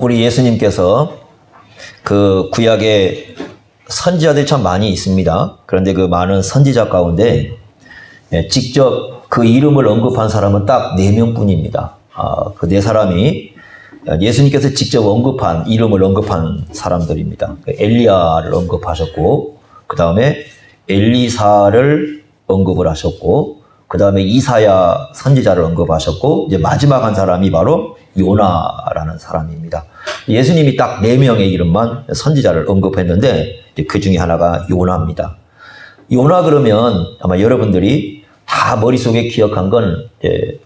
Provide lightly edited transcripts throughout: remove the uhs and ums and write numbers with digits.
우리 예수님께서 그 구약에 선지자들이 참 많이 있습니다. 그런데 그 많은 선지자 가운데 직접 그 이름을 언급한 사람은 딱 4명뿐입니다. 그 4사람이 예수님께서 직접 이름을 언급한 사람들입니다. 엘리야를 언급하셨고, 그 다음에 엘리사를 언급을 하셨고, 그 다음에 이사야 선지자를 언급하셨고, 이제 마지막 한 사람이 바로 요나라는 사람입니다. 예수님이 딱 4명의 이름만 선지자를 언급했는데, 그 중에 하나가 요나입니다. 요나 그러면 아마 여러분들이 다 머릿속에 기억한 건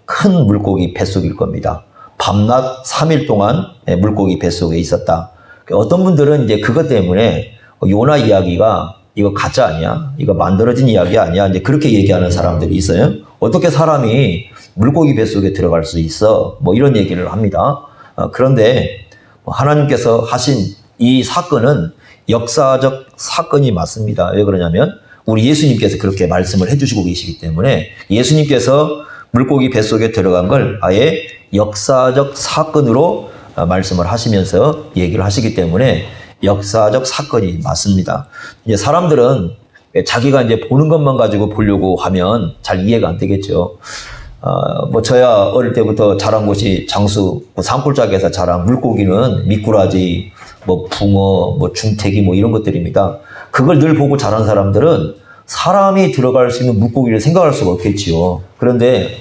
큰 물고기 뱃속일 겁니다. 밤낮 3일 동안 물고기 뱃속에 있었다. 어떤 분들은 이제 그것 때문에 요나 이야기가 이거 가짜 아니야? 이거 만들어진 이야기 아니야? 이제 그렇게 얘기하는 사람들이 있어요. 어떻게 사람이 물고기 뱃속에 들어갈 수 있어? 뭐 이런 얘기를 합니다. 그런데 하나님께서 하신 이 사건은 역사적 사건이 맞습니다. 왜 그러냐면 우리 예수님께서 그렇게 말씀을 해주시고 계시기 때문에 예수님께서 물고기 뱃속에 들어간 걸 아예 역사적 사건으로 말씀을 하시면서 얘기를 하시기 때문에 역사적 사건이 맞습니다. 이제 사람들은 자기가 이제 보는 것만 가지고 보려고 하면 잘 이해가 안 되겠죠. 뭐 저야 어릴 때부터 자란 곳이 장수, 산골짜기에서 자란 물고기는 미꾸라지, 뭐 붕어, 뭐 중태기 뭐 이런 것들입니다. 그걸 늘 보고 자란 사람들은 사람이 들어갈 수 있는 물고기를 생각할 수가 없겠지요. 그런데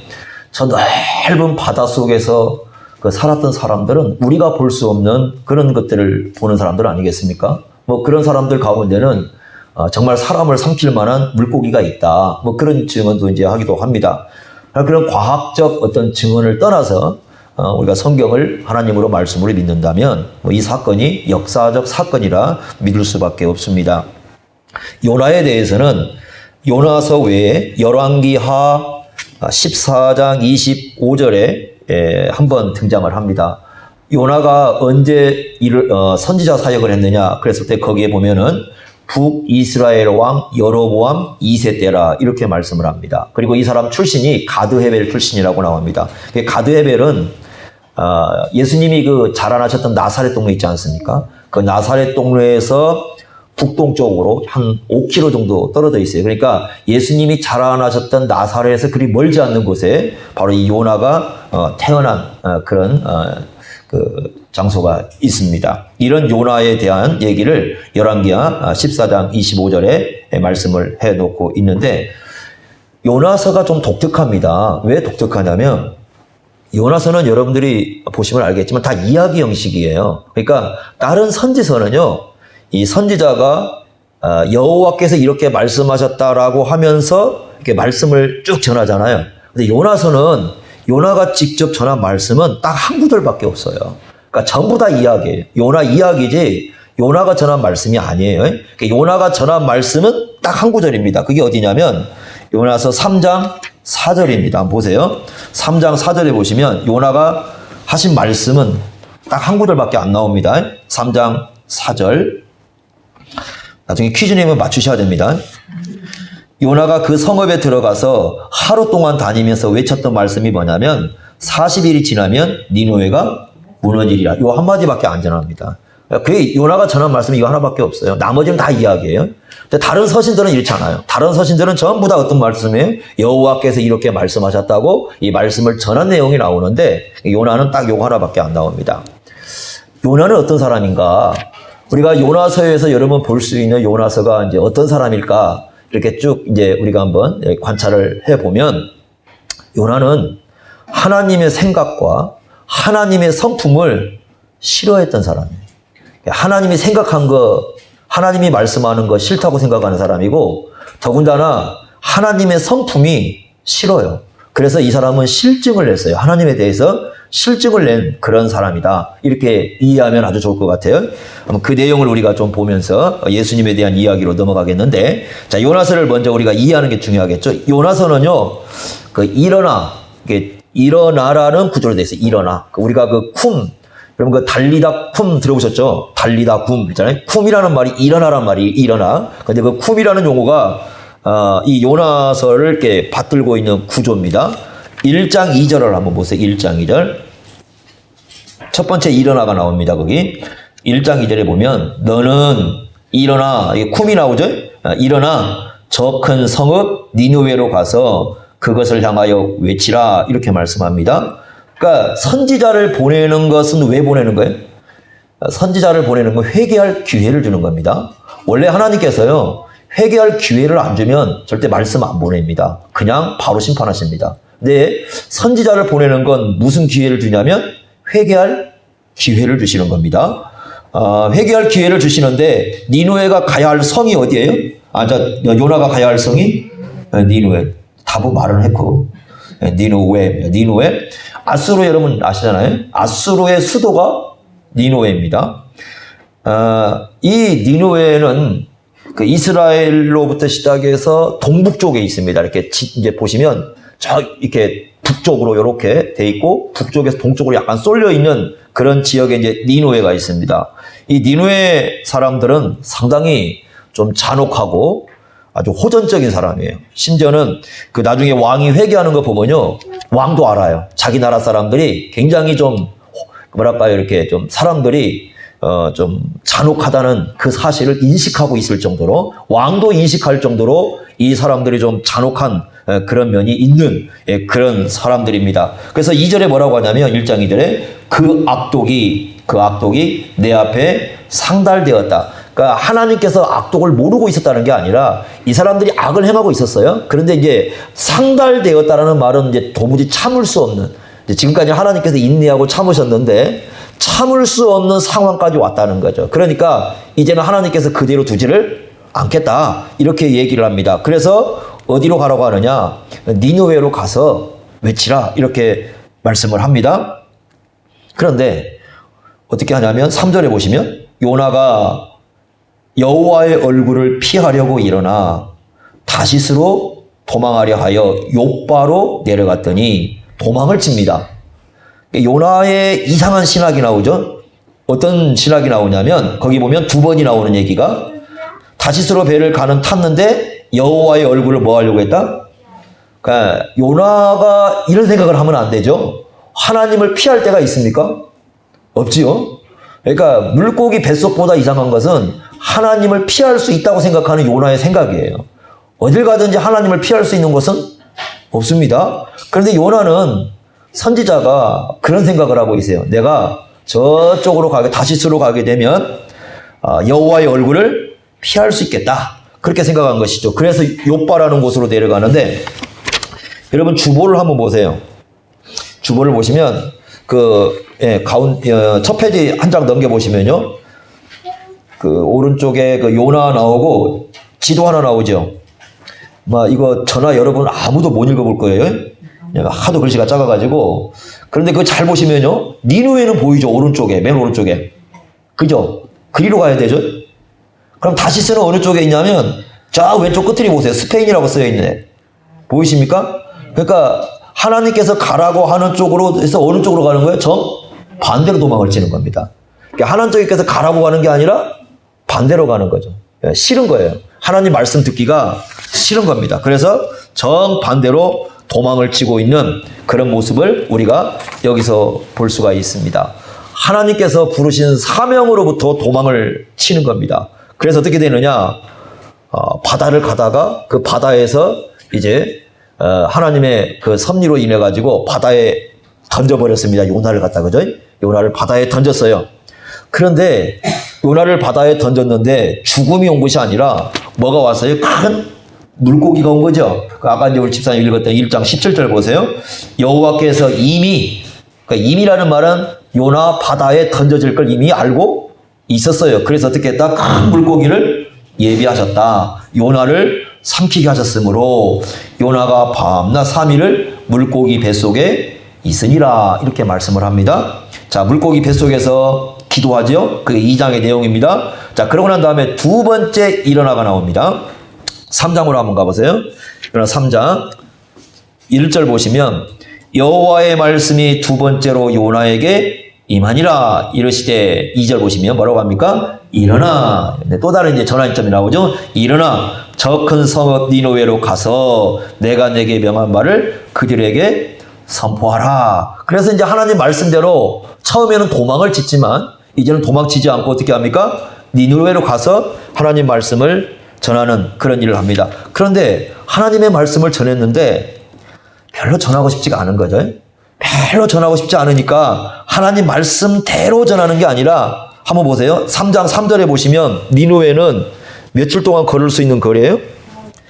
저 넓은 바닷속에서 살았던 사람들은 우리가 볼 수 없는 그런 것들을 보는 사람들 아니겠습니까? 뭐 그런 사람들 가운데는 정말 사람을 삼킬 만한 물고기가 있다. 뭐 그런 증언도 이제 하기도 합니다. 그런 과학적 어떤 증언을 떠나서 우리가 성경을 하나님으로 말씀으로 믿는다면 이 사건이 역사적 사건이라 믿을 수밖에 없습니다. 요나에 대해서는 요나서 외에 열왕기하 14장 25절에 한번 등장을 합니다. 요나가 언제 선지자 사역을 했느냐 그랬을 때 거기에 보면은 북이스라엘 왕 여로보암 2세 때라 이렇게 말씀을 합니다. 그리고 이 사람 출신이 가드헤벨 출신이라고 나옵니다. 가드헤벨은 예수님이 그 자라나셨던 나사렛 동네 있지 않습니까? 그 나사렛 동네에서 북동쪽으로 한 5km 정도 떨어져 있어요. 그러니까 예수님이 자라나셨던 나사렛에서 그리 멀지 않는 곳에 바로 이 요나가 태어난 그런 그 장소가 있습니다. 이런 요나에 대한 얘기를 열왕기하 14장 25절에 말씀을 해놓고 있는데 요나서가 좀 독특합니다. 왜 독특하냐면 요나서는 여러분들이 보시면 알겠지만 다 이야기 형식이에요. 그러니까 다른 선지서는요. 이 선지자가 여호와께서 이렇게 말씀하셨다라고 하면서 이렇게 말씀을 쭉 전하잖아요. 근데 요나서는 요나가 직접 전한 말씀은 딱 한 구절밖에 없어요. 그러니까 전부 다 이야기예요. 요나 이야기지 요나가 전한 말씀이 아니에요. 그러니까 요나가 전한 말씀은 딱 한 구절입니다. 그게 어디냐면 요나서 3장 4절입니다. 한번 보세요. 3장 4절에 보시면 요나가 하신 말씀은 딱 한 구절밖에 안 나옵니다. 3장 4절. 나중에 퀴즈 내면 맞추셔야 됩니다. 요나가 그 성읍에 들어가서 하루 동안 다니면서 외쳤던 말씀이 뭐냐면 40일이 지나면 니느웨가 무너지리라. 이 한마디밖에 안 전합니다. 그게 요나가 전한 말씀이 이거 하나밖에 없어요. 나머지는 다 이야기예요. 근데 다른 서신들은 이렇지 않아요. 다른 서신들은 전부 다 어떤 말씀이에요? 여호와께서 이렇게 말씀하셨다고 이 말씀을 전한 내용이 나오는데 요나는 딱 요거 하나밖에 안 나옵니다. 요나는 어떤 사람인가? 우리가 요나서에서 여러분 볼 수 있는 요나서가 이제 어떤 사람일까? 이렇게 쭉 이제 우리가 한번 관찰을 해보면 요나는 하나님의 생각과 하나님의 성품을 싫어했던 사람이에요. 하나님이 생각한 거, 하나님이 말씀하는 거 싫다고 생각하는 사람이고 더군다나 하나님의 성품이 싫어요. 그래서 이 사람은 실증을 냈어요. 하나님에 대해서 실증을 낸 그런 사람이다. 이렇게 이해하면 아주 좋을 것 같아요. 그 내용을 우리가 좀 보면서 예수님에 대한 이야기로 넘어가겠는데, 자, 요나서를 먼저 우리가 이해하는 게 중요하겠죠. 요나서는요, 일어나라는 구조로 되어 있어요. 일어나. 우리가 여러분 그 달리다 쿰 들어보셨죠? 달리다 쿰 있잖아요. 쿰이라는 말이 일어나란 말이 일어나. 근데 그 쿰이라는 용어가 이 요나서를 이렇게 받들고 있는 구조입니다. 1장 2절을 한번 보세요. 1장 2절. 첫 번째 일어나가 나옵니다. 거기 1장 2절에 보면 너는 일어나, 이게 쿰이 나오죠? 일어나 저 큰 성읍 니느웨로 가서 그것을 향하여 외치라 이렇게 말씀합니다. 그러니까 선지자를 보내는 것은 왜 보내는 거예요? 선지자를 보내는 건 회개할 기회를 주는 겁니다. 원래 하나님께서요, 회개할 기회를 안 주면 절대 말씀 안 보냅니다. 그냥 바로 심판하십니다. 근데 선지자를 보내는 건 무슨 기회를 주냐면 회개할 기회를 주시는 겁니다. 회개할 기회를 주시는데 니느웨가 가야 할 성이 어디예요? 요나가 가야 할 성이 니느웨. 답은 말을 했고 니느웨. 아수르 여러분 아시잖아요. 아수르의 수도가 니느웨입니다. 이 니느웨는 그 이스라엘로부터 시작해서 동북쪽에 있습니다. 이렇게 이제 보시면 저 이렇게 북쪽으로 이렇게 돼 있고 북쪽에서 동쪽으로 약간 쏠려 있는 그런 지역에 이제 니느웨가 있습니다. 이 니느웨 사람들은 상당히 좀 잔혹하고 아주 호전적인 사람이에요. 심지어는 그 나중에 왕이 회개하는 거 보면요, 왕도 알아요. 자기 나라 사람들이 굉장히 좀 뭐랄까요, 이렇게 좀 사람들이 좀 잔혹하다는 그 사실을 인식하고 있을 정도로, 왕도 인식할 정도로 이 사람들이 좀 잔혹한 그런 면이 있는 그런 사람들입니다. 그래서 2절에 뭐라고 하냐면 1장 2절에 그 악독이 내 앞에 상달되었다. 그러니까 하나님께서 악독을 모르고 있었다는 게 아니라 이 사람들이 악을 행하고 있었어요. 그런데 이제 상달되었다라는 말은 이제 도무지 참을 수 없는, 지금까지 하나님께서 인내하고 참으셨는데 참을 수 없는 상황까지 왔다는 거죠. 그러니까 이제는 하나님께서 그대로 두지를 않겠다 이렇게 얘기를 합니다. 그래서 어디로 가라고 하느냐? 니느웨로 가서 외치라 이렇게 말씀을 합니다. 그런데 어떻게 하냐면 3절에 보시면 요나가 여호와의 얼굴을 피하려고 일어나 다시스로 도망하려 하여 욥바로 내려갔더니 도망을 칩니다. 요나의 이상한 신학이 나오죠. 어떤 신학이 나오냐면 거기 보면 2번이 나오는 얘기가 다시스로 배를 탔는데 여호와의 얼굴을 뭐 하려고 했다? 그러니까 요나가 이런 생각을 하면 안 되죠. 하나님을 피할 때가 있습니까? 없지요. 그러니까 물고기 뱃속보다 이상한 것은 하나님을 피할 수 있다고 생각하는 요나의 생각이에요. 어딜 가든지 하나님을 피할 수 있는 것은 없습니다. 그런데 요나는 선지자가 그런 생각을 하고 있어요. 내가 저쪽으로 다시스로 가게 되면 여호와의 얼굴을 피할 수 있겠다. 그렇게 생각한 것이죠. 그래서 욥바라는 곳으로 내려가는데 여러분 주보를 한번 보세요. 주보를 보시면 첫 페이지 한 장 넘겨보시면요. 그 오른쪽에 그 요나 나오고 지도 하나 나오죠. 이거 전화 여러분 아무도 못 읽어볼 거예요. 하도 글씨가 작아가지고. 그런데 그거 잘 보시면요. 니느웨는 보이죠. 오른쪽에, 맨 오른쪽에. 그죠? 그리로 가야 되죠. 그럼 다시스는 어느 쪽에 있냐면 저 왼쪽 끝을 보세요. 스페인이라고 쓰여 있네. 보이십니까? 그러니까 하나님께서 가라고 하는 쪽으로 해서 어느 쪽으로 가는 거예요? 반대로 도망을 치는 겁니다. 그러니까 하나님께서 가라고 가는 게 아니라 반대로 가는 거죠. 싫은 거예요. 하나님 말씀 듣기가 싫은 겁니다. 그래서 정반대로 도망을 치고 있는 그런 모습을 우리가 여기서 볼 수가 있습니다. 하나님께서 부르신 사명으로부터 도망을 치는 겁니다. 그래서 어떻게 되느냐? 바다를 가다가 그 바다에서 이제 하나님의 그 섭리로 인해 가지고 바다에 던져버렸습니다. 요나를 갖다, 그죠? 요나를 바다에 던졌어요. 그런데 요나를 바다에 던졌는데 죽음이 온 것이 아니라 뭐가 왔어요? 큰 물고기가 온 거죠. 아까 이제 우리 집사님 읽었던 1장 17절 보세요. 여호와께서 그러니까 임이라는 말은 요나 바다에 던져질 걸 이미 알고 있었어요. 그래서 어떻게 했다? 큰 물고기를 예비하셨다. 요나를 삼키게 하셨으므로 요나가 밤낮 3일을 물고기 뱃속에 있으니라 이렇게 말씀을 합니다. 자, 물고기 뱃속에서 기도하죠. 그게 2장의 내용입니다. 자, 그러고 난 다음에 두 번째 일어나가 나옵니다. 3장으로 한번 가보세요. 일어나 3장 1절 보시면 여호와의 말씀이 두 번째로 요나에게 임하니라 이르시되 2절 보시면 뭐라고 합니까? 일어나. 또 다른 이제 전환점이 나오죠. 일어나 저 큰 성읍 니느웨로 가서 내가 내게 명한 말을 그들에게 선포하라. 그래서 이제 하나님 말씀대로 처음에는 도망을 짓지만 이제는 도망치지 않고 어떻게 합니까? 니느웨로 가서 하나님 말씀을 전하는 그런 일을 합니다. 그런데 하나님의 말씀을 전했는데 별로 전하고 싶지가 않은 거죠. 별로 전하고 싶지 않으니까 하나님 말씀대로 전하는 게 아니라 한번 보세요. 3장 3절에 보시면 니느웨는 며칠 동안 걸을 수 있는 거리예요?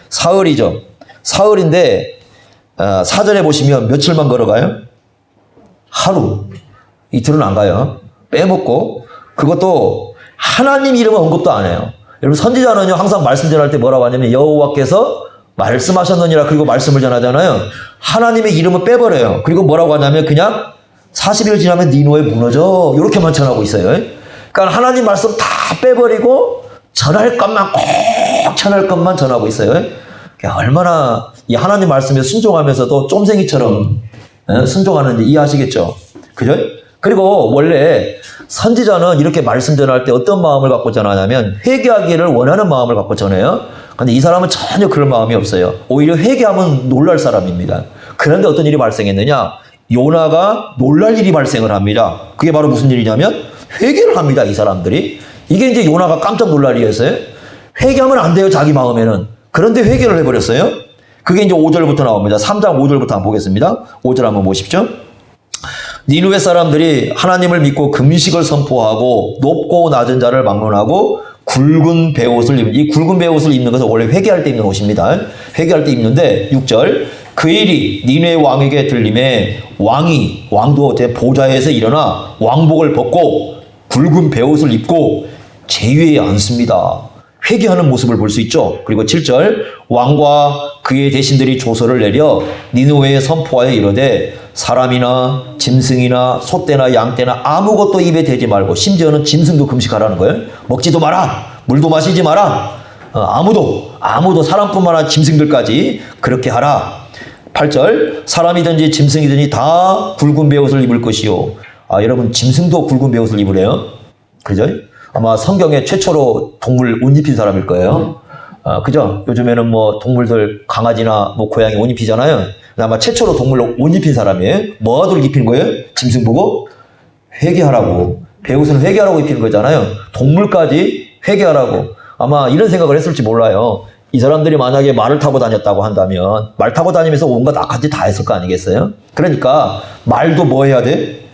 사흘이죠. 사흘인데 4절에 보시면 며칠만 걸어가요? 하루. 이틀은 안 가요. 빼먹고 그것도 하나님 이름은 언급도 안 해요. 여러분 선지자는요 항상 말씀 전할 때 뭐라고 하냐면 여호와께서 말씀하셨느니라 그리고 말씀을 전하잖아요. 하나님의 이름을 빼버려요. 그리고 뭐라고 하냐면 그냥 40일 지나면 니느웨 무너져 이렇게만 전하고 있어요. 그러니까 하나님 말씀 다 빼버리고 전할 것만 꼭 전할 것만 전하고 있어요. 얼마나 이 하나님 말씀에 순종하면서도 쫌생이처럼 순종하는지 이해하시겠죠? 그죠? 그리고 원래 선지자는 이렇게 말씀 전할 때 어떤 마음을 갖고 전하냐면 회개하기를 원하는 마음을 갖고 전해요. 근데 이 사람은 전혀 그런 마음이 없어요. 오히려 회개하면 놀랄 사람입니다. 그런데 어떤 일이 발생했느냐? 요나가 놀랄 일이 발생을 합니다. 그게 바로 무슨 일이냐면 회개를 합니다. 이 사람들이. 이게 이제 요나가 깜짝 놀랄 일이었어요. 회개하면 안 돼요. 자기 마음에는. 그런데 회개를 해버렸어요. 그게 이제 5절부터 나옵니다. 3장 5절부터 한번 보겠습니다. 5절 한번 보십시오. 니느웨 사람들이 하나님을 믿고 금식을 선포하고 높고 낮은 자를 막론하고 굵은 베옷을 입는, 이 굵은 베옷을 입는 것은 원래 회개할 때 입는 옷입니다. 회개할 때 입는데 6절 그 일이 니느웨 왕에게 들림에 왕도 제 보좌에서 일어나 왕복을 벗고 굵은 베옷을 입고 제위에 앉습니다. 회개하는 모습을 볼 수 있죠. 그리고 7절 왕과 그의 대신들이 조서를 내려 니느웨에 선포하여 이르되 사람이나 짐승이나 소떼나 양떼나 아무것도 입에 대지 말고 심지어는 짐승도 금식하라는 거예요. 먹지도 마라. 물도 마시지 마라. 아무도 사람뿐만 아니라 짐승들까지 그렇게 하라. 8절 사람이든지 짐승이든지 다 굵은 베옷을 입을 것이요. 여러분 짐승도 굵은 베옷을 입으래요. 그죠? 아마 성경에 최초로 동물 옷 입힌 사람일 거예요. 그죠? 요즘에는 뭐 동물들 강아지나 뭐 고양이 옷 입히잖아요. 아마 최초로 동물로 옷 입힌 사람이에요. 뭐하도록 입힌 거예요? 짐승 보고 회개하라고. 베옷은 회개하라고 입히는 거잖아요. 동물까지 회개하라고. 아마 이런 생각을 했을지 몰라요. 이 사람들이 만약에 말을 타고 다녔다고 한다면 말 타고 다니면서 온갖 악한짓 다 했을 거 아니겠어요? 그러니까 말도 뭐 해야 돼?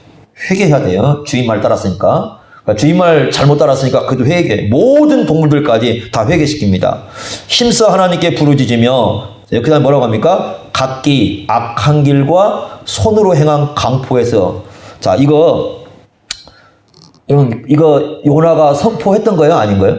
회개해야 돼요. 주인 말 따랐으니까. 주인 말 잘못 따랐으니까 그도 회개. 모든 동물들까지 다 회개시킵니다. 힘써 하나님께 부르짖으며 그 다음에 뭐라고 합니까? 각기 악한 길과 손으로 행한 강포에서. 자, 이거 요나가 선포했던 거예요? 아닌 거예요?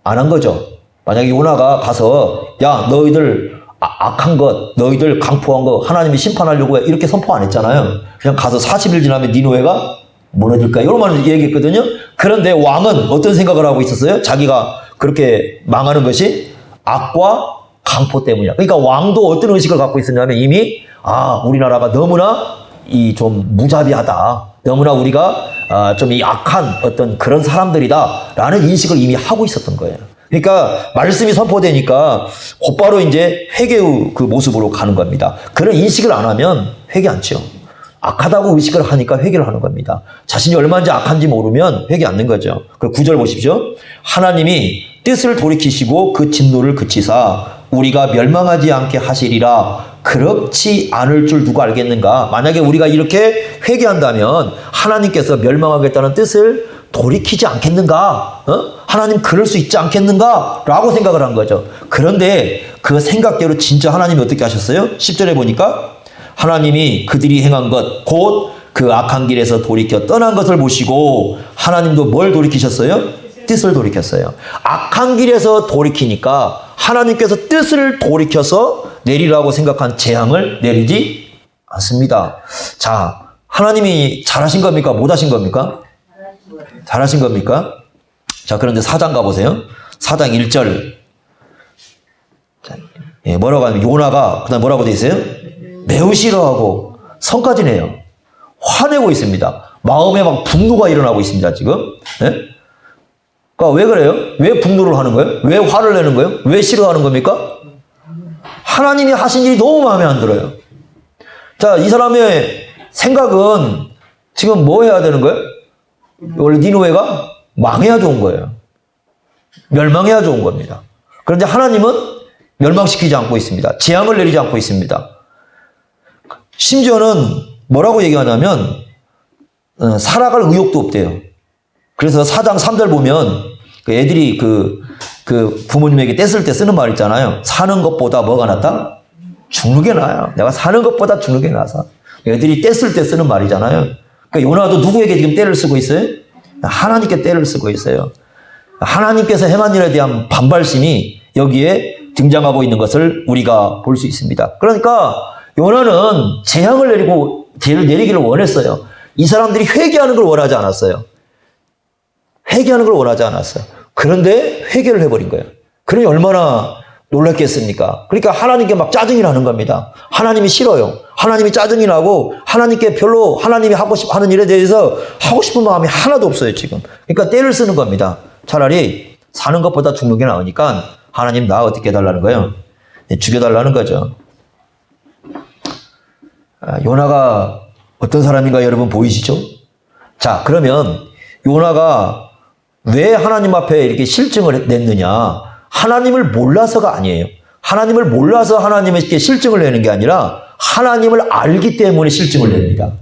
안 한 거죠. 만약에 요나가 가서 야 너희들 악한 것, 너희들 강포한 거 하나님이 심판하려고 해. 이렇게 선포 안 했잖아요. 그냥 가서 40일 지나면 니느웨가 무너질까? 이런 말을 얘기했거든요. 그런데 왕은 어떤 생각을 하고 있었어요? 자기가 그렇게 망하는 것이 악과 강포 때문이야. 그러니까 왕도 어떤 의식을 갖고 있었냐면 이미 우리나라가 너무나 좀 무자비하다. 너무나 우리가 좀 이 악한 어떤 그런 사람들이다라는 인식을 이미 하고 있었던 거예요. 그러니까 말씀이 선포되니까 곧바로 이제 회개의 그 모습으로 가는 겁니다. 그런 인식을 안 하면 회개 안 치요. 악하다고 의식을 하니까 회개를 하는 겁니다. 자신이 얼마나 악한지 모르면 회개 안 는 거죠. 그 9절 보십시오. 하나님이 뜻을 돌이키시고 그 진노를 그치사 우리가 멸망하지 않게 하시리라. 그렇지 않을 줄 누가 알겠는가? 만약에 우리가 이렇게 회개한다면 하나님께서 멸망하겠다는 뜻을 돌이키지 않겠는가? 하나님 그럴 수 있지 않겠는가? 라고 생각을 한 거죠. 그런데 그 생각대로 진짜 하나님이 어떻게 하셨어요? 10절에 보니까 하나님이 그들이 행한 것, 곧 그 악한 길에서 돌이켜 떠난 것을 보시고 하나님도 뭘 돌이키셨어요? 뜻을 돌이켰어요. 악한 길에서 돌이키니까 하나님께서 뜻을 돌이켜서 내리라고 생각한 재앙을 내리지 않습니다. 자, 하나님이 잘하신 겁니까? 못하신 겁니까? 잘하신 겁니까? 자, 그런데 4장 가보세요. 4장 1절. 뭐라고 하냐면 요나가 그 다음 뭐라고 돼 있어요? 매우 싫어하고 성까지 내요. 화내고 있습니다. 마음에 막 분노가 일어나고 있습니다. 지금. 그러니까 왜 그래요? 왜 분노를 하는 거예요? 왜 화를 내는 거예요? 왜 싫어하는 겁니까? 하나님이 하신 일이 너무 마음에 안 들어요. 자, 이 사람의 생각은 지금 뭐 해야 되는 거예요? 원래 니느웨가 망해야 좋은 거예요. 멸망해야 좋은 겁니다. 그런데 하나님은 멸망시키지 않고 있습니다. 재앙을 내리지 않고 있습니다. 심지어는 뭐라고 얘기하냐면 살아갈 의욕도 없대요. 그래서 4장 3절 보면 애들이 그 부모님에게 뗐을 때 쓰는 말 있잖아요. 사는 것보다 뭐가 낫다? 죽는 게 나아요. 내가 사는 것보다 죽는 게 나아서. 애들이 뗐을 때 쓰는 말이잖아요. 그러니까 요나도 누구에게 지금 떼를 쓰고 있어요? 하나님께 떼를 쓰고 있어요. 하나님께서 행한 일에 대한 반발심이 여기에 등장하고 있는 것을 우리가 볼 수 있습니다. 그러니까 요나는 재앙을 내리기를 원했어요. 이 사람들이 회개하는 걸 원하지 않았어요. 회개하는 걸 원하지 않았어요. 그런데 회개를 해버린 거예요. 그러니 얼마나 놀랐겠습니까? 그러니까 하나님께 막 짜증이 나는 겁니다. 하나님이 싫어요. 하나님이 짜증이 나고 하나님께 별로 하나님이 하는 일에 대해서 하고 싶은 마음이 하나도 없어요, 지금. 그러니까 떼를 쓰는 겁니다. 차라리 사는 것보다 죽는 게 나으니까 하나님 나 어떻게 해달라는 거예요? 죽여달라는 거죠. 요나가 어떤 사람인가 여러분 보이시죠? 자, 그러면 요나가 왜 하나님 앞에 이렇게 실증을 냈느냐? 하나님을 몰라서가 아니에요. 하나님을 몰라서 하나님에게 실증을 내는 게 아니라 하나님을 알기 때문에 실증을 냅니다.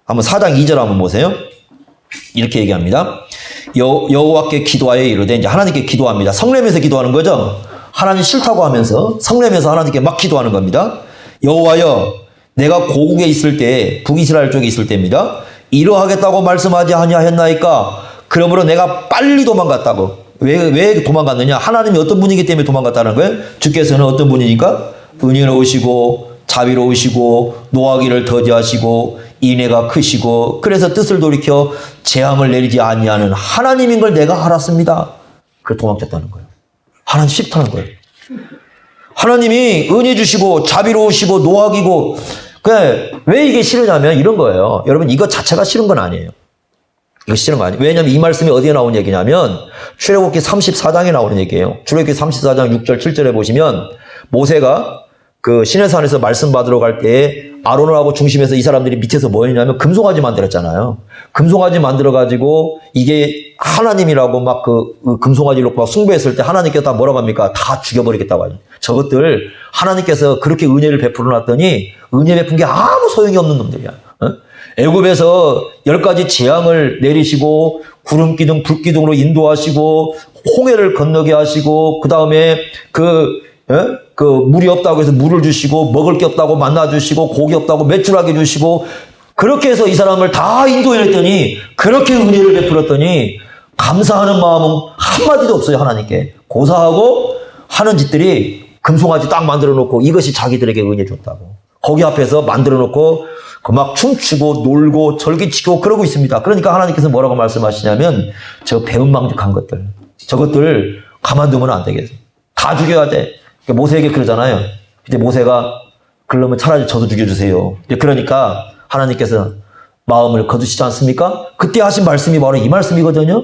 한번 4장 2절 한번 보세요. 이렇게 얘기합니다. 여호와께 기도하여 이르되, 이제 하나님께 기도합니다. 성내면서 기도하는 거죠. 하나님 싫다고 하면서 성내면서 하나님께 막 기도하는 겁니다. 여호와여, 내가 고국에 있을 때, 북이스라엘 쪽에 있을 때입니다. 이러하겠다고 말씀하지 아니하였나이까? 그러므로 내가 빨리 도망갔다고. 왜 도망갔느냐? 하나님이 어떤 분이기 때문에 도망갔다는 거예요? 주께서는 어떤 분이니까? 은혜로우시고 자비로우시고 노하기를 더디하시고 인애가 크시고 그래서 뜻을 돌이켜 재앙을 내리지 아니하는 하나님인 걸 내가 알았습니다. 그래서 도망쳤다는 거예요. 하나님 싫다는 거예요. 하나님이 은혜 주시고 자비로우시고 노하기고, 왜 이게 싫으냐면 이런 거예요. 여러분, 이거 자체가 싫은 건 아니에요. 이거 싫은 거 아니에요. 왜냐하면 이 말씀이 어디에 나온 얘기냐면 출애굽기 34장에 나오는 얘기예요. 출애굽기 34장 6절 7절에 보시면 모세가 그 시내산에서 말씀 받으러 갈 때에 아론을 하고 중심에서 이 사람들이 밑에서 뭐 했냐면 금송아지 만들었잖아요. 금송아지 만들어가지고 이게 하나님이라고 막 그 금송아지를 놓고 막 숭배했을 때 하나님께서 다 뭐라고 합니까? 다 죽여버리겠다고 하죠. 저것들 하나님께서 그렇게 은혜를 베풀어 놨더니 은혜 베푼 게 아무 소용이 없는 놈들이야. 애굽에서 10가지 재앙을 내리시고 구름 기둥, 불 기둥으로 인도하시고 홍해를 건너게 하시고 그 다음에 그 물이 없다고 해서 물을 주시고 먹을 게 없다고 만나 주시고 고기 없다고 매출하게 주시고 그렇게 해서 이 사람을 다 인도했더니 그렇게 은혜를 베풀었더니 감사하는 마음은 한마디도 없어요. 하나님께 고사하고 하는 짓들이 금송아지 딱 만들어 놓고 이것이 자기들에게 은혜 줬다고 거기 앞에서 만들어 놓고 막 춤추고 놀고 절기치고 그러고 있습니다. 그러니까 하나님께서 뭐라고 말씀하시냐면 저 배은망덕한 것들 저것들 가만두면 안 되겠어. 다 죽여야 돼. 모세에게 그러잖아요. 이제 모세가 그러면 차라리 저도 죽여주세요. 그러니까 하나님께서 마음을 거두시지 않습니까? 그때 하신 말씀이 바로 이 말씀이거든요.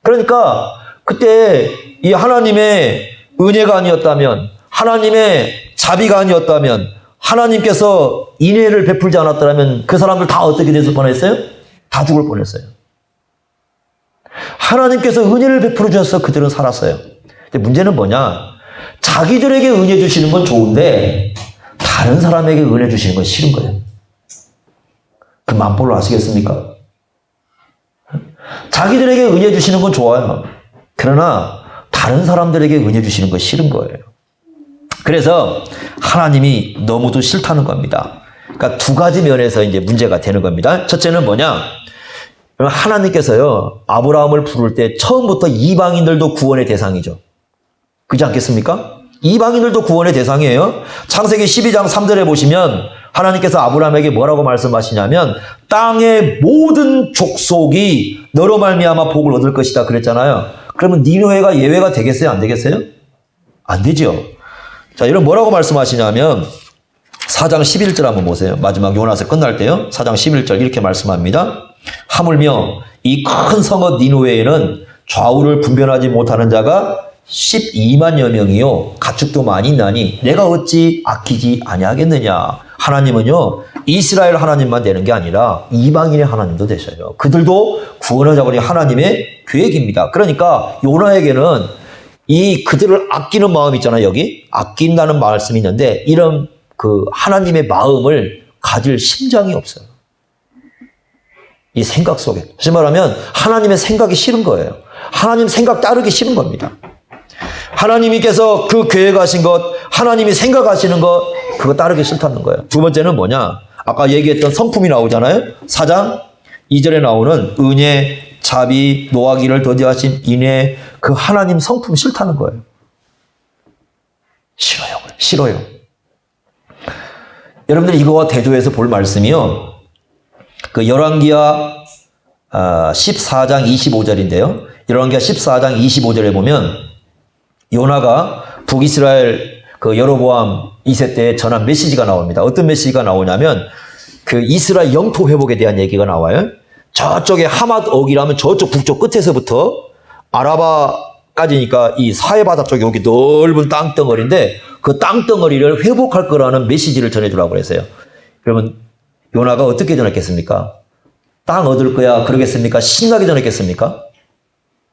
그러니까 그때 이 하나님의 은혜가 아니었다면 하나님의 자비가 아니었다면 하나님께서 인애를 베풀지 않았더라면 그 사람들 다 어떻게 됐을 뻔했어요? 다 죽을 뻔했어요. 하나님께서 은혜를 베풀어 주셔서 그들은 살았어요. 근데 문제는 뭐냐? 자기들에게 은혜 주시는 건 좋은데 다른 사람에게 은혜 주시는 건 싫은 거예요. 그 만볼로 아시겠습니까? 자기들에게 은혜 주시는 건 좋아요. 그러나 다른 사람들에게 은혜 주시는 건 싫은 거예요. 그래서 하나님이 너무도 싫다는 겁니다. 그러니까 두 가지 면에서 이제 문제가 되는 겁니다. 첫째는 뭐냐? 하나님께서요, 아브라함을 부를 때 처음부터 이방인들도 구원의 대상이죠. 그렇지 않겠습니까? 이방인들도 구원의 대상이에요. 창세기 12장 3절에 보시면 하나님께서 아브라함에게 뭐라고 말씀하시냐면 땅의 모든 족속이 너로 말미암아 복을 얻을 것이다 그랬잖아요. 그러면 니느웨가 예외가 되겠어요? 안 되겠어요? 안 되죠. 자, 이런 뭐라고 말씀하시냐면 4장 11절 한번 보세요. 마지막 요나서 끝날 때요. 4장 11절 이렇게 말씀합니다. 하물며 이 큰 성읍 니느웨에는 좌우를 분별하지 못하는 자가 12만여 명이요 가축도 많이 있나니 내가 어찌 아끼지 아니하겠느냐. 하나님은요, 이스라엘 하나님만 되는 게 아니라 이방인의 하나님도 되셔요. 그들도 구원을 잡으니 하나님의 계획입니다. 그러니까 요나에게는 이 그들을 아끼는 마음이 있잖아요. 여기 아낀다는 말씀이 있는데 이런 그 하나님의 마음을 가질 심장이 없어요. 이 생각 속에. 다시 말하면 하나님의 생각이 싫은 거예요. 하나님 생각 따르기 싫은 겁니다. 하나님께서 그 계획하신 것, 하나님이 생각하시는 것, 그거 따르기 싫다는 거예요. 두 번째는 뭐냐? 아까 얘기했던 성품이 나오잖아요. 4장 2절에 나오는 은혜, 자비, 노하기를 더디하신 인애, 그 하나님 성품 싫다는 거예요. 싫어요. 싫어요. 여러분들이 이거와 대조해서 볼 말씀이요. 그 열왕기하 14장 25절인데요. 열왕기하 14장 25절에 보면 요나가 북이스라엘 그 여로보암 2세 때에 전한 메시지가 나옵니다. 어떤 메시지가 나오냐면 그 이스라엘 영토 회복에 대한 얘기가 나와요. 저쪽에 하맛옥이라면 저쪽 북쪽 끝에서부터 아라바까지니까 이 사해바다 쪽에 여기 넓은 땅덩어리인데 그 땅덩어리를 회복할 거라는 메시지를 전해주라고 그랬어요. 그러면 요나가 어떻게 전했겠습니까? 땅 얻을 거야 그러겠습니까? 신나게 전했겠습니까?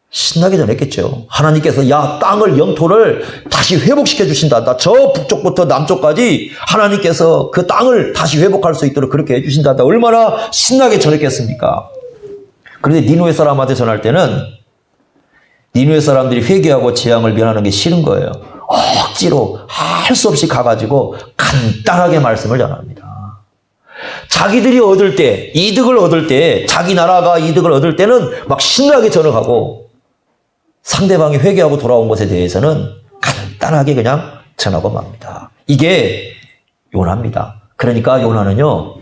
신나게 전했겠죠. 하나님께서 야 땅을 영토를 다시 회복시켜 주신다. 저 북쪽부터 남쪽까지 하나님께서 그 땅을 다시 회복할 수 있도록 그렇게 해주신다. 얼마나 신나게 전했겠습니까? 그런데 니누에 사람한테 전할 때는 니누에 사람들이 회개하고 재앙을 면하는 게 싫은 거예요. 억지로 할 수 없이 가가지고 간단하게 말씀을 전합니다. 자기들이 얻을 때, 이득을 얻을 때, 자기 나라가 이득을 얻을 때는 막 신나게 전하고 상대방이 회개하고 돌아온 것에 대해서는 간단하게 그냥 전하고 맙니다. 이게 요나입니다. 그러니까 요나는요,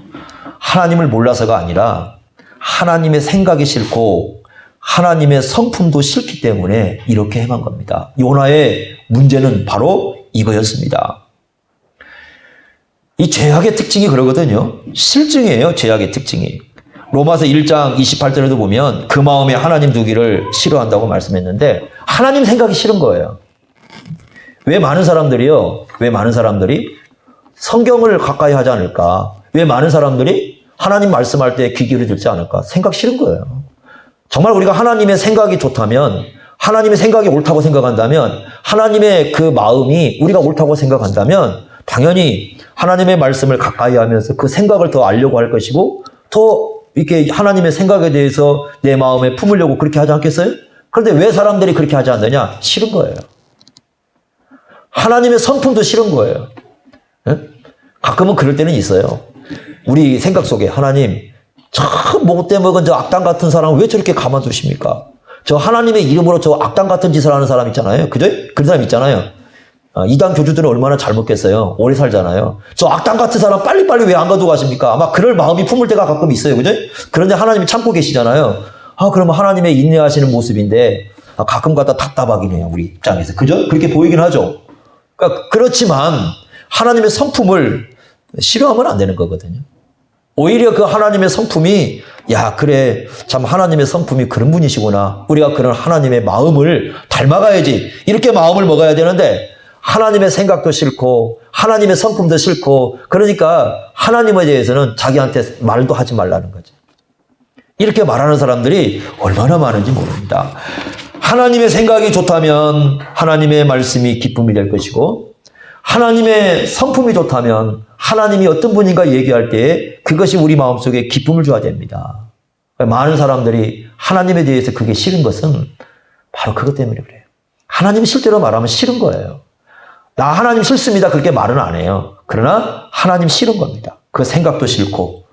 하나님을 몰라서가 아니라 하나님의 생각이 싫고 하나님의 성품도 싫기 때문에 이렇게 행한 겁니다. 요나의 문제는 바로 이거였습니다. 이 죄악의 특징이 그러거든요. 실증이에요, 죄악의 특징이. 로마서 1장 28절에도 보면 그 마음에 하나님 두기를 싫어한다고 말씀했는데 하나님 생각이 싫은 거예요. 왜 많은 사람들이 성경을 가까이 하지 않을까? 왜 많은 사람들이 하나님 말씀할 때 귀 기울이지 않을까? 생각 싫은 거예요. 정말 우리가 하나님의 생각이 좋다면, 하나님의 생각이 옳다고 생각한다면, 하나님의 그 마음이 우리가 옳다고 생각한다면 당연히 하나님의 말씀을 가까이 하면서 그 생각을 더 알려고 할 것이고 더 이렇게 하나님의 생각에 대해서 내 마음에 품으려고 그렇게 하지 않겠어요? 그런데 왜 사람들이 그렇게 하지 않느냐? 싫은 거예요. 하나님의 성품도 싫은 거예요. 네? 가끔은 그럴 때는 있어요. 우리 생각 속에 하나님, 저 못돼 먹은 저 악당 같은 사람을 왜 저렇게 가만두십니까? 저 하나님의 이름으로 저 악당 같은 짓을 하는 사람 있잖아요. 그죠? 그런 사람 있잖아요. 이단 교주들은 얼마나 잘 먹겠어요. 오래 살잖아요. 저 악당 같은 사람 빨리빨리 왜 안 가두고 가십니까? 아마 그럴 마음이 품을 때가 가끔 있어요. 그죠? 그런데 하나님이 참고 계시잖아요. 그러면 하나님의 인내하시는 모습인데 가끔 가다 답답하긴 해요. 우리 입장에서. 그죠? 그렇게 보이긴 하죠. 그러니까 그렇지만 하나님의 성품을 싫어하면 안 되는 거거든요. 오히려 그 하나님의 성품이 야 그래 참 하나님의 성품이 그런 분이시구나. 우리가 그런 하나님의 마음을 닮아가야지. 이렇게 마음을 먹어야 되는데 하나님의 생각도 싫고 하나님의 성품도 싫고 그러니까 하나님에 대해서는 자기한테 말도 하지 말라는 거죠. 이렇게 말하는 사람들이 얼마나 많은지 모릅니다. 하나님의 생각이 좋다면 하나님의 말씀이 기쁨이 될 것이고 하나님의 성품이 좋다면 하나님이 어떤 분인가 얘기할 때 그것이 우리 마음속에 기쁨을 줘야 됩니다. 많은 사람들이 하나님에 대해서 그게 싫은 것은 바로 그것 때문에 그래요. 하나님 실제로 말하면 싫은 거예요. 나 하나님 싫습니다. 그렇게 말은 안 해요. 그러나 하나님 싫은 겁니다. 그 생각도 싫고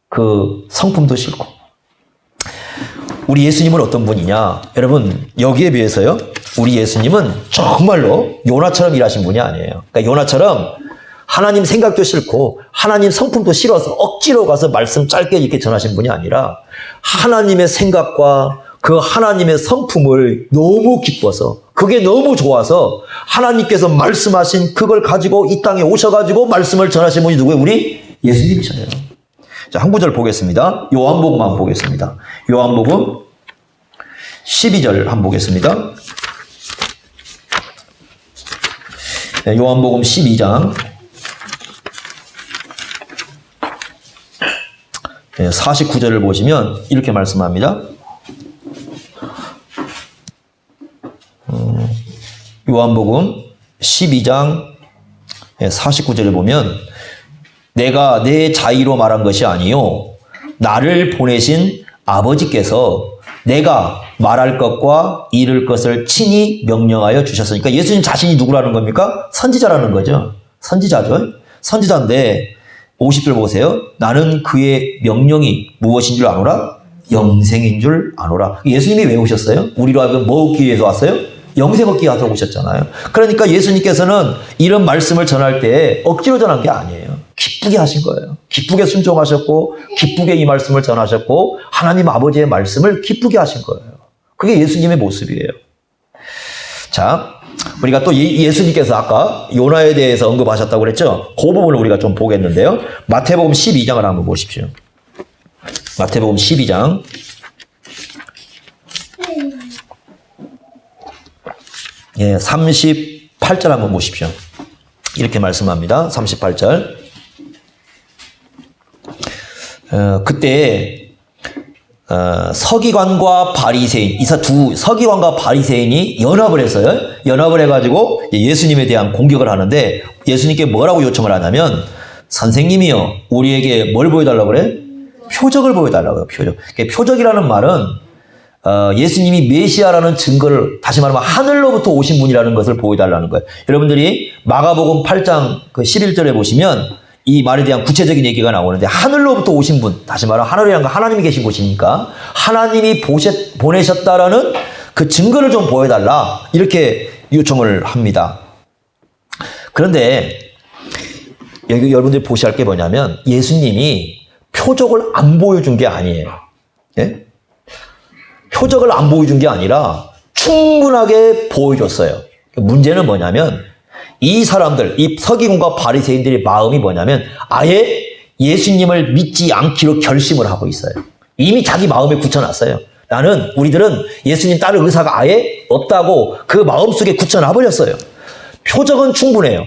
그 성품도 싫고. 우리 예수님은 어떤 분이냐? 여러분 여기에 비해서요. 우리 예수님은 정말로 요나처럼 일하신 분이 아니에요. 그러니까 요나처럼 하나님 생각도 싫고 하나님 성품도 싫어서 억지로 가서 말씀 짧게 이렇게 전하신 분이 아니라 하나님의 생각과 그 하나님의 성품을 너무 기뻐서 그게 너무 좋아서 하나님께서 말씀하신 그걸 가지고 이 땅에 오셔가지고 말씀을 전하신 분이 누구예요? 우리 예수님이잖아요. 자, 한 구절 보겠습니다. 요한복음 한번 보겠습니다. 요한복음 12절 한번 보겠습니다. 네, 요한복음 12장 49절을 보시면 이렇게 말씀합니다. 요한복음 12장 49절에 보면 내가 내 자의로 말한 것이 아니요 나를 보내신 아버지께서 내가 말할 것과 이룰 것을 친히 명령하여 주셨으니까 예수님 자신이 누구라는 겁니까? 선지자라는 거죠. 선지자죠. 선지자인데 50절 보세요. 나는 그의 명령이 무엇인 줄 아노라? 영생인 줄 아노라. 예수님이 왜 오셨어요? 우리로 하여금 뭐 얻기 위해서 왔어요? 영생 얻기 위해서 오셨잖아요. 그러니까 예수님께서는 이런 말씀을 전할 때 억지로 전한 게 아니에요. 기쁘게 하신 거예요. 기쁘게 순종하셨고 기쁘게 이 말씀을 전하셨고 하나님 아버지의 말씀을 기쁘게 하신 거예요. 그게 예수님의 모습이에요. 자, 우리가 또 예수님께서 아까 요나에 대해서 언급하셨다고 그랬죠? 그 부분을 우리가 좀 보겠는데요. 마태복음 12장을 한번 보십시오. 마태복음 12장. 예, 38절 한번 보십시오. 이렇게 말씀합니다. 38절. 그때 서기관과 바리새인, 서기관과 바리새인이 연합을 했어요. 연합을 해가지고 예수님에 대한 공격을 하는데 예수님께 뭐라고 요청을 하냐면 선생님이요, 우리에게 뭘 보여달라고 그래? 표적을 보여달라고요. 표적. 표적이라는 말은 예수님이 메시아라는 증거를, 다시 말하면 하늘로부터 오신 분이라는 것을 보여달라는 거예요. 여러분들이 마가복음 8장 11절에 보시면 이 말에 대한 구체적인 얘기가 나오는데 하늘로부터 오신 분, 다시 말하면 하늘이라는 건 하나님이 계신 곳이니까 하나님이 보내셨다라는 그 증거를 좀 보여달라, 이렇게 요청을 합니다. 그런데 여기 여러분들이 보셔야 할 게 뭐냐면 예수님이 표적을 안 보여준 게 아니에요. 예? 표적을 안 보여준 게 아니라 충분하게 보여줬어요. 문제는 뭐냐면 이 사람들, 이 서기관과 바리새인들의 마음이 뭐냐면 아예 예수님을 믿지 않기로 결심을 하고 있어요. 이미 자기 마음에 굳혀놨어요. 우리들은 예수님 따를 의사가 아예 없다고 그 마음속에 굳혀놔버렸어요. 표적은 충분해요.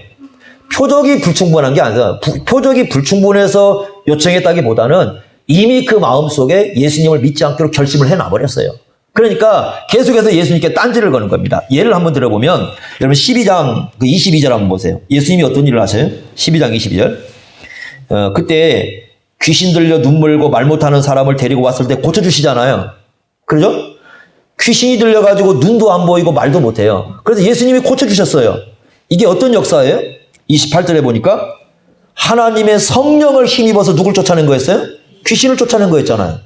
표적이 불충분한 게 아니라, 표적이 불충분해서 요청했다기보다는 이미 그 마음속에 예수님을 믿지 않기로 결심을 해놔버렸어요. 그러니까 계속해서 예수님께 딴지를 거는 겁니다. 예를 한번 들어보면 여러분 12장 22절 한번 보세요. 예수님이 어떤 일을 하셔요? 12장 22절. 그때 귀신 들려 눈 멀고 말 못하는 사람을 데리고 왔을 때 고쳐주시잖아요. 그러죠? 귀신이 들려가지고 눈도 안 보이고 말도 못해요. 그래서 예수님이 고쳐주셨어요. 이게 어떤 역사예요? 28절에 보니까 하나님의 성령을 힘입어서 누굴 쫓아낸 거였어요? 귀신을 쫓아낸 거였잖아요.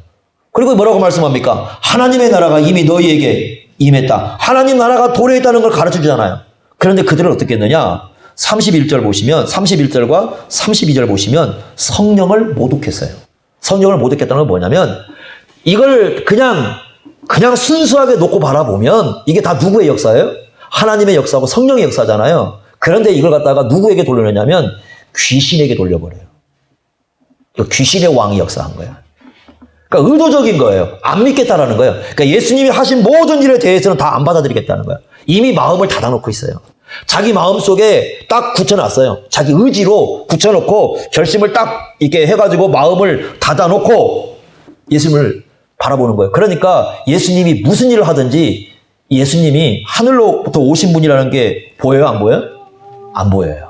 그리고 뭐라고 말씀합니까? 하나님의 나라가 이미 너희에게 임했다. 하나님 나라가 도래에 있다는 걸 가르쳐 주잖아요. 그런데 그들은 어떻게 했느냐? 31절 보시면, 31절과 32절 보시면 성령을 못 얻겠어요. 성령을 못 얻겠다는 건 뭐냐면 이걸 그냥 순수하게 놓고 바라보면 이게 다 누구의 역사예요? 하나님의 역사고 성령의 역사잖아요. 그런데 이걸 갖다가 누구에게 돌려내냐면 귀신에게 돌려버려요. 귀신의 왕이 역사한 거야. 그러니까 의도적인 거예요. 안 믿겠다라는 거예요. 그러니까 예수님이 하신 모든 일에 대해서는 다 안 받아들이겠다는 거예요. 이미 마음을 닫아놓고 있어요. 자기 마음속에 딱 굳혀놨어요. 자기 의지로 굳혀놓고 결심을 딱 이렇게 해가지고 마음을 닫아놓고 예수님을 바라보는 거예요. 그러니까 예수님이 무슨 일을 하든지 예수님이 하늘로부터 오신 분이라는 게 보여요? 안 보여요? 안 보여요.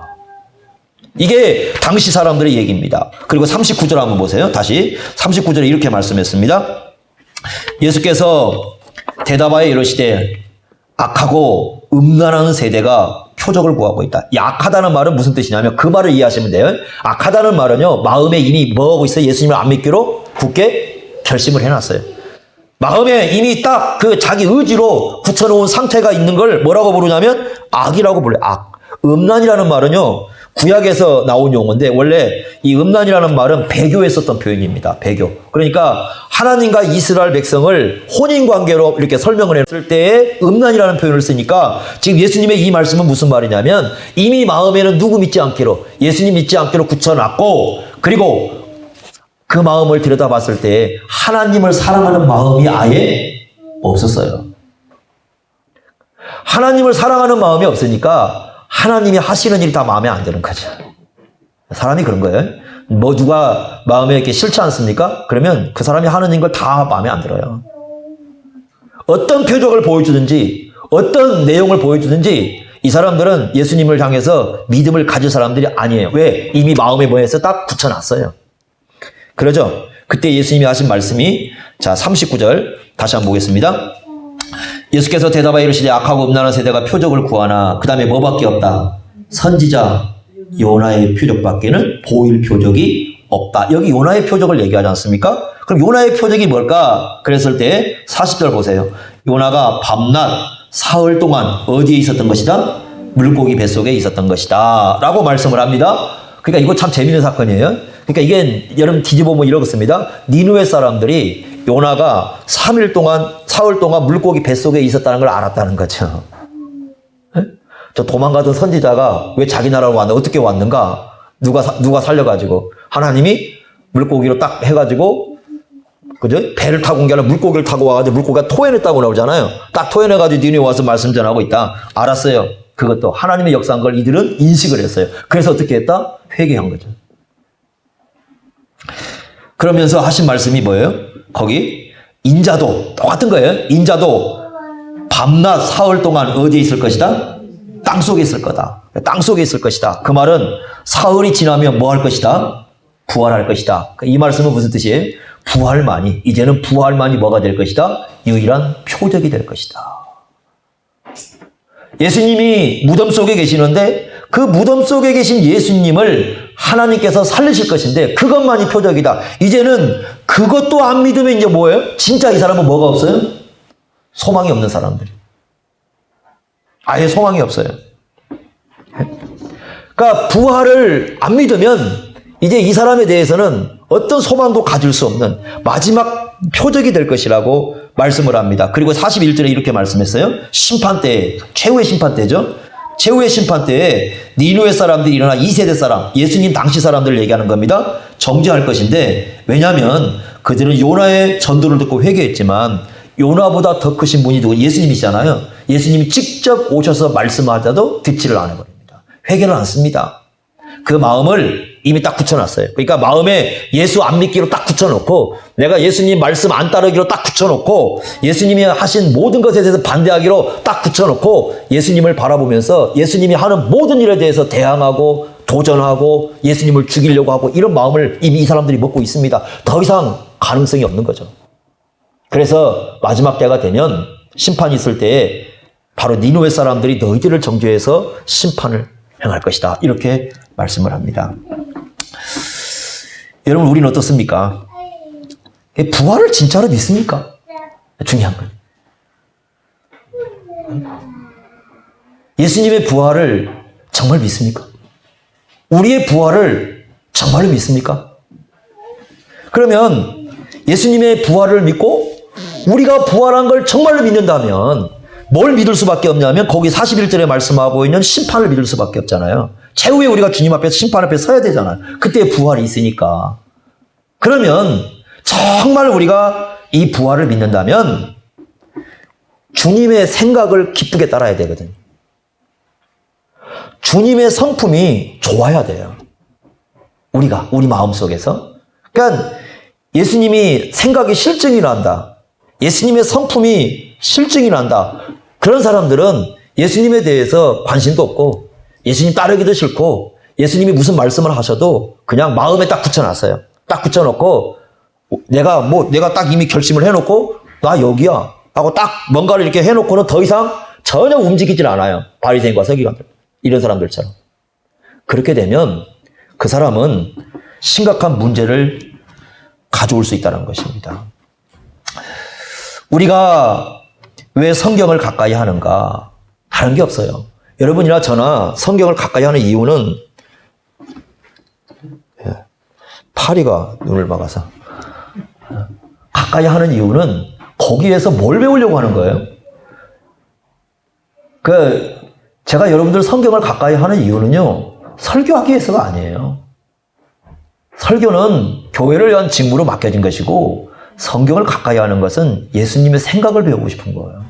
이게 당시 사람들의 얘기입니다. 그리고 39절 한번 보세요. 다시 39절에 이렇게 말씀했습니다. 예수께서 대답하여 이르시되 악하고 음란한 세대가 표적을 구하고 있다. 이 악하다는 말은 무슨 뜻이냐면 그 말을 이해하시면 돼요. 악하다는 말은요, 마음에 이미 뭐 하고 있어요? 예수님을 안 믿기로 굳게 결심을 해놨어요. 마음에 이미 딱 그 자기 의지로 굳혀놓은 상태가 있는 걸 뭐라고 부르냐면 악이라고 불러요. 악. 음란이라는 말은요, 구약에서 나온 용어인데 원래 이 음란이라는 말은 배교에 썼던 표현입니다. 배교. 그러니까 하나님과 이스라엘 백성을 혼인관계로 이렇게 설명을 했을 때에 음란이라는 표현을 쓰니까 지금 예수님의 이 말씀은 무슨 말이냐면 이미 마음에는 누구 믿지 않기로, 예수님 믿지 않기로 굳혀놨고, 그리고 그 마음을 들여다봤을 때 하나님을 사랑하는 마음이 아예 없었어요. 하나님을 사랑하는 마음이 없으니까 하나님이 하시는 일이 다 마음에 안 드는 거죠. 사람이 그런 거예요. 뭐 누가 마음에 이렇게 싫지 않습니까? 그러면 그 사람이 하는 걸 다 마음에 안 들어요. 어떤 표적을 보여주든지 어떤 내용을 보여주든지 이 사람들은 예수님을 향해서 믿음을 가질 사람들이 아니에요. 왜? 이미 마음에 뭐해서 딱 붙여놨어요. 그러죠? 그때 예수님이 하신 말씀이 자 39절 다시 한번 보겠습니다. 예수께서 대답하여 이르시되 악하고 음란한 세대가 표적을 구하나 그 다음에 뭐밖에 없다? 선지자 요나의 표적밖에는 보일 표적이 없다. 여기 요나의 표적을 얘기하지 않습니까? 그럼 요나의 표적이 뭘까? 그랬을 때 40절 보세요. 요나가 밤낮 사흘 동안 어디에 있었던 것이다? 물고기 뱃속에 있었던 것이다 라고 말씀을 합니다. 그러니까 이거 참 재미있는 사건이에요. 그러니까 이게 여러분 뒤집어보면 이렇습니다. 니느웨 사람들이 요나가 3일 동안 사흘 동안 물고기 뱃속에 있었다는 걸 알았다는 거죠. 저 도망가던 선지자가 왜 자기 나라로 왔나? 어떻게 왔는가? 누가 살려가지고 하나님이 물고기로 딱 해가지고 그죠? 배를 타고 온 게 아니라 물고기를 타고 와가지고 물고기가 토해냈다고 나오잖아요. 딱 토해내가지고 니네 와서 말씀 전하고 있다. 알았어요. 그것도 하나님의 역사한 걸 이들은 인식을 했어요. 그래서 어떻게 했다? 회개한 거죠. 그러면서 하신 말씀이 뭐예요? 거기 인자도 똑같은 거예요. 인자도 밤낮 사흘 동안 어디에 있을 것이다? 땅속에 있을 거다. 땅속에 있을 것이다. 그 말은 사흘이 지나면 뭐 할 것이다? 부활할 것이다. 이 말씀은 무슨 뜻이에요? 부활만이, 이제는 부활만이 뭐가 될 것이다? 유일한 표적이 될 것이다. 예수님이 무덤 속에 계시는데 그 무덤 속에 계신 예수님을 하나님께서 살리실 것인데 그것만이 표적이다. 이제는 그것도 안 믿으면 이제 뭐예요? 진짜 이 사람은 뭐가 없어요? 소망이 없는 사람들. 아예 소망이 없어요. 그러니까 부활을 안 믿으면 이제 이 사람에 대해서는 어떤 소망도 가질 수 없는 마지막 표적이 될 것이라고 말씀을 합니다. 그리고 41절에 이렇게 말씀했어요. 심판 때, 최후의 심판 때죠. 최후의 심판 때에 니느웨 사람들이 일어나 2세대 사람, 예수님 당시 사람들을 얘기하는 겁니다. 정죄할 것인데 왜냐하면 그들은 요나의 전도를 듣고 회개했지만 요나보다 더 크신 분이 누구? 예수님이시잖아요. 예수님이 직접 오셔서 말씀하자도 듣지를 않아 버립니다. 회개를 안 씁니다. 그 마음을 이미 딱 붙여놨어요. 그러니까 마음에 예수 안 믿기로 딱 붙여놓고 내가 예수님 말씀 안 따르기로 딱 붙여놓고 예수님이 하신 모든 것에 대해서 반대하기로 딱 붙여놓고 예수님을 바라보면서 예수님이 하는 모든 일에 대해서 대항하고 도전하고 예수님을 죽이려고 하고 이런 마음을 이미 이 사람들이 먹고 있습니다. 더 이상 가능성이 없는 거죠. 그래서 마지막 때가 되면 심판이 있을 때에 바로 니느웨 사람들이 너희들을 정죄해서 심판을 행할 것이다. 이렇게 말씀을 합니다. 여러분 우리는 어떻습니까? 부활을 진짜로 믿습니까? 중요한 건. 예수님의 부활을 정말 믿습니까? 우리의 부활을 정말로 믿습니까? 그러면 예수님의 부활을 믿고 우리가 부활한 걸 정말로 믿는다면 뭘 믿을 수밖에 없냐면 거기 41절에 말씀하고 있는 심판을 믿을 수밖에 없잖아요. 최후에 우리가 주님 앞에서 심판 앞에 서야 되잖아요. 그때 부활이 있으니까. 그러면 정말 우리가 이 부활을 믿는다면 주님의 생각을 기쁘게 따라야 되거든요. 주님의 성품이 좋아야 돼요. 우리 마음속에서. 그러니까 예수님이 생각이 실증이 난다. 예수님의 성품이 실증이 난다. 그런 사람들은 예수님에 대해서 관심도 없고 예수님 따르기도 싫고 예수님이 무슨 말씀을 하셔도 그냥 마음에 딱 붙여놨어요. 딱 붙여놓고 내가 딱 이미 결심을 해놓고 나 여기야 하고 딱 뭔가를 이렇게 해놓고는 더 이상 전혀 움직이질 않아요. 바리새인과 서기관들 이런 사람들처럼. 그렇게 되면 그 사람은 심각한 문제를 가져올 수 있다는 것입니다. 우리가 왜 성경을 가까이 하는가? 다른 게 없어요. 여러분이나 저나 성경을 가까이 하는 이유는 파리가 눈을 막아서 가까이 하는 이유는 거기에서 뭘 배우려고 하는 거예요? 제가 여러분들 성경을 가까이 하는 이유는요, 설교하기 위해서가 아니에요. 설교는 교회를 위한 직무로 맡겨진 것이고 성경을 가까이 하는 것은 예수님의 생각을 배우고 싶은 거예요.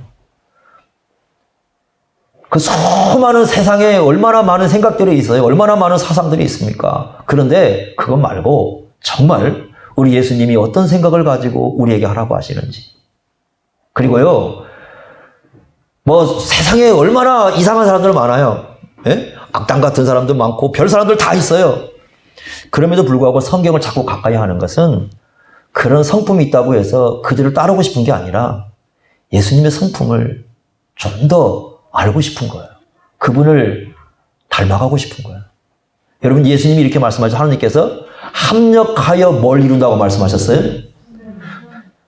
그 수많은 세상에 얼마나 많은 생각들이 있어요. 얼마나 많은 사상들이 있습니까? 그런데 그것 말고 정말 우리 예수님이 어떤 생각을 가지고 우리에게 하라고 하시는지. 그리고요, 뭐 세상에 얼마나 이상한 사람들 많아요. 예? 악당 같은 사람도 많고 별 사람들 다 있어요. 그럼에도 불구하고 성경을 자꾸 가까이 하는 것은 그런 성품이 있다고 해서 그들을 따르고 싶은 게 아니라 예수님의 성품을 좀 더 알고 싶은 거예요. 그분을 닮아가고 싶은 거예요. 여러분, 예수님이 이렇게 말씀하셨죠. 하나님께서 합력하여 뭘 이룬다고 말씀하셨어요?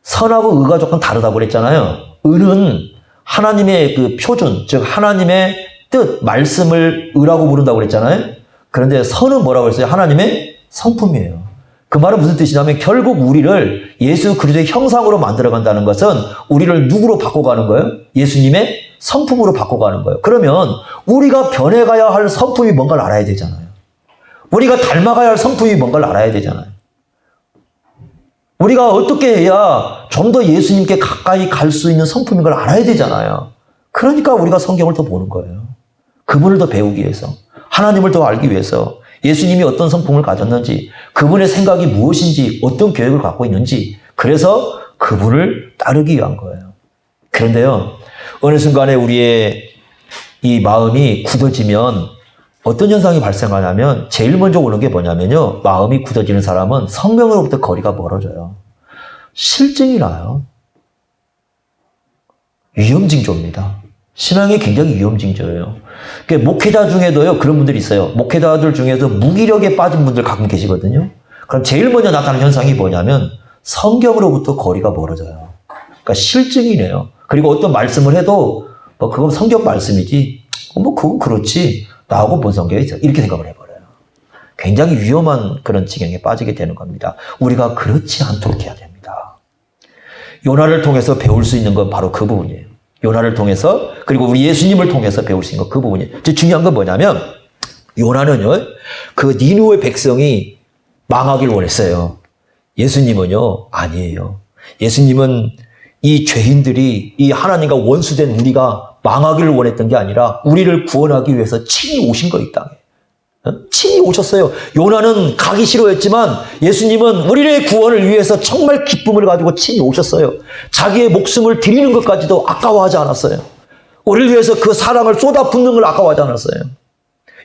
선하고 의가 조금 다르다고 그랬잖아요. 의는 하나님의 그 표준, 즉 하나님의 뜻, 말씀을 의라고 부른다고 그랬잖아요. 그런데 선은 뭐라고 했어요? 하나님의 성품이에요. 그 말은 무슨 뜻이냐면 결국 우리를 예수 그리스도의 형상으로 만들어간다는 것은 우리를 누구로 바꿔가는 거예요? 예수님의 성품으로 바꿔가는 거예요. 그러면 우리가 변해가야 할 성품이 뭔가를 알아야 되잖아요. 우리가 닮아가야 할 성품이 뭔가를 알아야 되잖아요. 우리가 어떻게 해야 좀 더 예수님께 가까이 갈 수 있는 성품인 걸 알아야 되잖아요. 그러니까 우리가 성경을 더 보는 거예요. 그분을 더 배우기 위해서, 하나님을 더 알기 위해서, 예수님이 어떤 성품을 가졌는지, 그분의 생각이 무엇인지, 어떤 계획을 갖고 있는지, 그래서 그분을 따르기 위한 거예요. 그런데요, 어느 순간에 우리의 이 마음이 굳어지면 어떤 현상이 발생하냐면 제일 먼저 오는 게 뭐냐면요, 마음이 굳어지는 사람은 성경으로부터 거리가 멀어져요. 실증이 나요. 위험징조입니다. 신앙이 굉장히 위험징조예요. 그러니까 목회자 중에도요, 그런 분들이 있어요. 목회자들 중에서 무기력에 빠진 분들 가끔 계시거든요. 그럼 제일 먼저 나타나는 현상이 뭐냐면 성경으로부터 거리가 멀어져요. 그러니까 실증이네요. 그리고 어떤 말씀을 해도 뭐 그건 성경 말씀이지, 뭐 그건 그렇지, 나하고 뭔 성경이 있어, 이렇게 생각을 해버려요. 굉장히 위험한 그런 지경에 빠지게 되는 겁니다. 우리가 그렇지 않도록 해야 됩니다. 요나를 통해서 배울 수 있는 건 바로 그 부분이에요. 요나를 통해서, 그리고 우리 예수님을 통해서 배울 수 있는 건 그 부분이에요. 중요한 건 뭐냐면 요나는요, 그 니느웨 백성이 망하길 원했어요. 예수님은요, 아니에요. 예수님은 이 죄인들이, 이 하나님과 원수된 우리가 망하기를 원했던 게 아니라 우리를 구원하기 위해서 친히 오신 거예요, 이 땅에. 친히 오셨어요. 요나는 가기 싫어했지만 예수님은 우리의 구원을 위해서 정말 기쁨을 가지고 친히 오셨어요. 자기의 목숨을 드리는 것까지도 아까워하지 않았어요. 우리를 위해서 그 사랑을 쏟아붓는 걸 아까워하지 않았어요.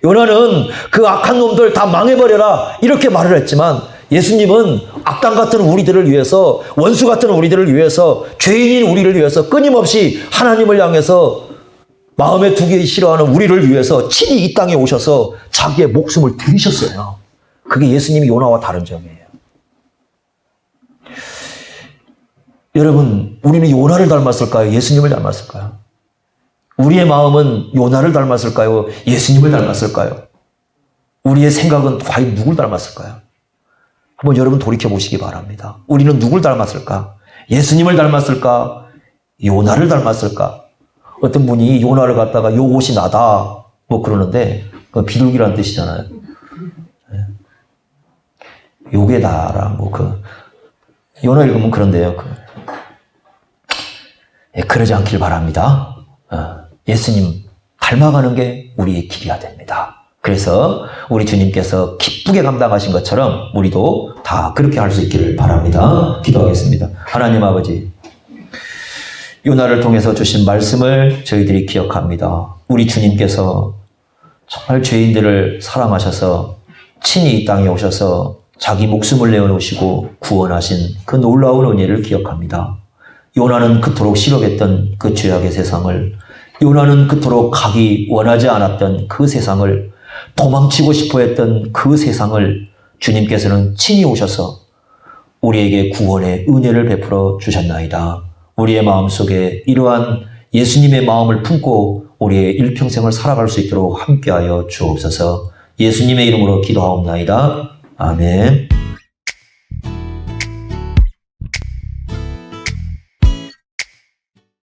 요나는 그 악한 놈들 다 망해버려라 이렇게 말을 했지만 예수님은 악당 같은 우리들을 위해서, 원수 같은 우리들을 위해서, 죄인인 우리를 위해서 끊임없이 하나님을 향해서 마음에 두기 싫어하는 우리를 위해서 친히 이 땅에 오셔서 자기의 목숨을 드리셨어요. 그게 예수님이 요나와 다른 점이에요. 여러분, 우리는 요나를 닮았을까요? 예수님을 닮았을까요? 우리의 마음은 요나를 닮았을까요? 예수님을 닮았을까요? 우리의 생각은 과연 누굴 닮았을까요? 한번 여러분 돌이켜 보시기 바랍니다. 우리는 누굴 닮았을까? 예수님을 닮았을까? 요나를 닮았을까? 어떤 분이 요나를 갖다가 요 옷이 나다 뭐 그러는데 그 비둘기라는 뜻이잖아요. 요게 나라 뭐 그 요나 읽으면 그런데요. 그러지 않길 바랍니다. 예수님 닮아가는 게 우리의 길이어야 됩니다. 그래서 우리 주님께서 기쁘게 감당하신 것처럼 우리도 다 그렇게 할 수 있기를 바랍니다. 기도하겠습니다. 하나님 아버지, 요나를 통해서 주신 말씀을 저희들이 기억합니다. 우리 주님께서 정말 죄인들을 사랑하셔서 친히 이 땅에 오셔서 자기 목숨을 내어놓으시고 구원하신 그 놀라운 은혜를 기억합니다. 요나는 그토록 싫어했던 그 죄악의 세상을, 요나는 그토록 가기 원하지 않았던 그 세상을, 도망치고 싶어 했던 그 세상을 주님께서는 친히 오셔서 우리에게 구원의 은혜를 베풀어 주셨나이다. 우리의 마음속에 이러한 예수님의 마음을 품고 우리의 일평생을 살아갈 수 있도록 함께하여 주옵소서. 예수님의 이름으로 기도하옵나이다. 아멘.